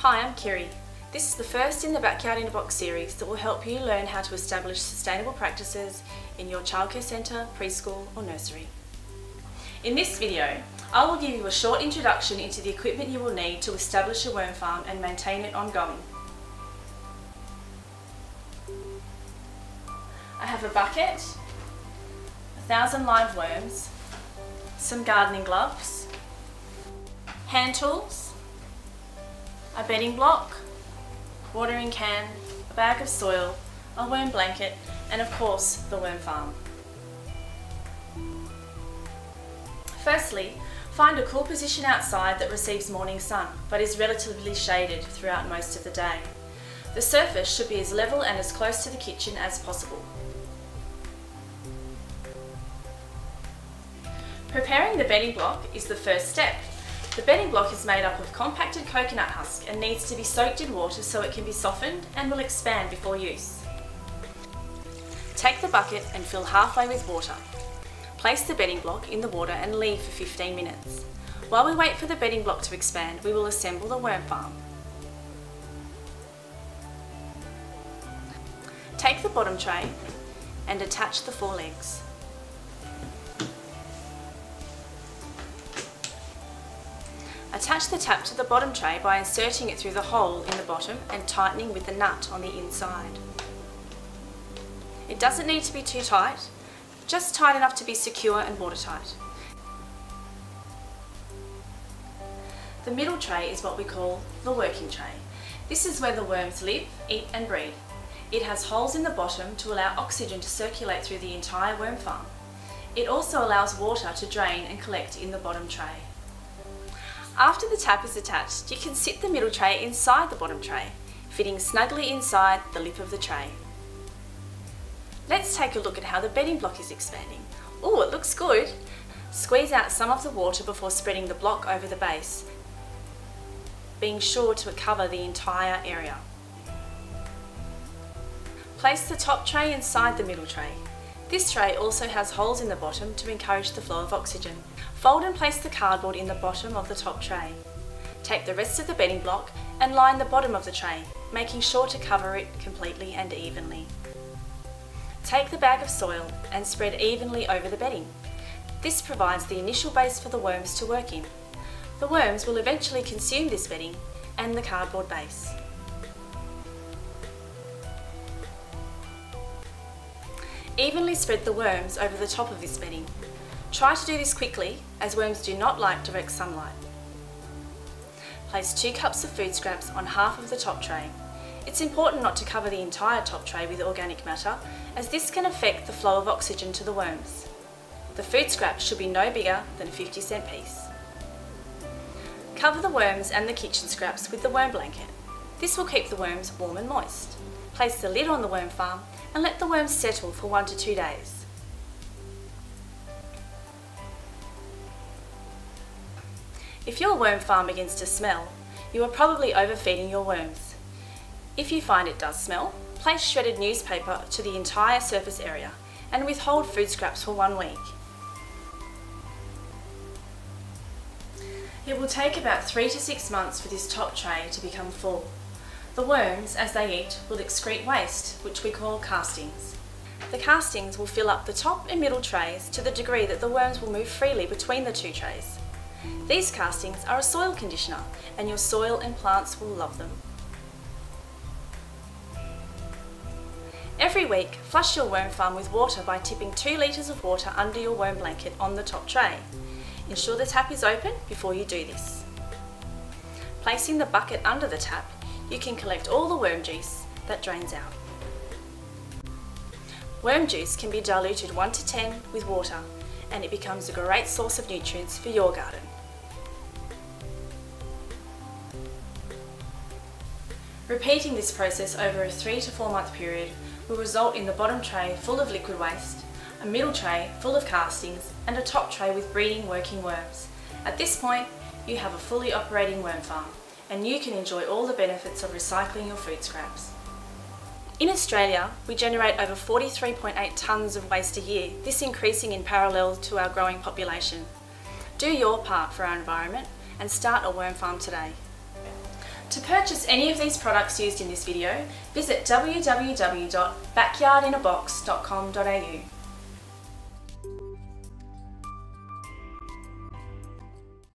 Hi, I'm Kiri. This is the first in the Backyard in a Box series that will help you learn how to establish sustainable practices in your childcare centre, preschool or nursery. In this video, I will give you a short introduction into the equipment you will need to establish a worm farm and maintain it ongoing. I have a bucket, 1,000 live worms, some gardening gloves, hand tools, a bedding block, watering can, a bag of soil, a worm blanket, and of course the worm farm. Firstly, find a cool position outside that receives morning sun but is relatively shaded throughout most of the day. The surface should be as level and as close to the kitchen as possible. Preparing the bedding block is the first step. The bedding block is made up of compacted coconut husk and needs to be soaked in water so it can be softened and will expand before use. Take the bucket and fill halfway with water. Place the bedding block in the water and leave for 15 minutes. While we wait for the bedding block to expand, we will assemble the worm farm. Take the bottom tray and attach the 4 legs. Attach the tap to the bottom tray by inserting it through the hole in the bottom and tightening with the nut on the inside. It doesn't need to be too tight, just tight enough to be secure and watertight. The middle tray is what we call the working tray. This is where the worms live, eat and breed. It has holes in the bottom to allow oxygen to circulate through the entire worm farm. It also allows water to drain and collect in the bottom tray. After the tap is attached, you can sit the middle tray inside the bottom tray, fitting snugly inside the lip of the tray. Let's take a look at how the bedding block is expanding. Oh, it looks good! Squeeze out some of the water before spreading the block over the base, being sure to cover the entire area. Place the top tray inside the middle tray. This tray also has holes in the bottom to encourage the flow of oxygen. Fold and place the cardboard in the bottom of the top tray. Take the rest of the bedding block and line the bottom of the tray, making sure to cover it completely and evenly. Take the bag of soil and spread evenly over the bedding. This provides the initial base for the worms to work in. The worms will eventually consume this bedding and the cardboard base. Evenly spread the worms over the top of this bedding. Try to do this quickly, as worms do not like direct sunlight. Place 2 cups of food scraps on half of the top tray. It's important not to cover the entire top tray with organic matter, as this can affect the flow of oxygen to the worms. The food scraps should be no bigger than a 50-cent piece. Cover the worms and the kitchen scraps with the worm blanket. This will keep the worms warm and moist. Place the lid on the worm farm and let the worms settle for 1 to 2 days. If your worm farm begins to smell, you are probably overfeeding your worms. If you find it does smell, place shredded newspaper to the entire surface area and withhold food scraps for 1 week. It will take about 3 to 6 months for this top tray to become full. The worms, as they eat, will excrete waste, which we call castings. The castings will fill up the top and middle trays to the degree that the worms will move freely between the 2 trays. These castings are a soil conditioner, and your soil and plants will love them. Every week, flush your worm farm with water by tipping 2 litres of water under your worm blanket on the top tray. Ensure the tap is open before you do this. Placing the bucket under the tap, you can collect all the worm juice that drains out. Worm juice can be diluted 1 to 10 with water, and it becomes a great source of nutrients for your garden. Repeating this process over a 3 to 4 month period will result in the bottom tray full of liquid waste, a middle tray full of castings, and a top tray with breeding working worms. At this point, you have a fully operating worm farm, and you can enjoy all the benefits of recycling your food scraps. In Australia, we generate over 43.8 tonnes of waste a year, this increasing in parallel to our growing population. Do your part for our environment and start a worm farm today. To purchase any of these products used in this video, visit www.backyardinabox.com.au.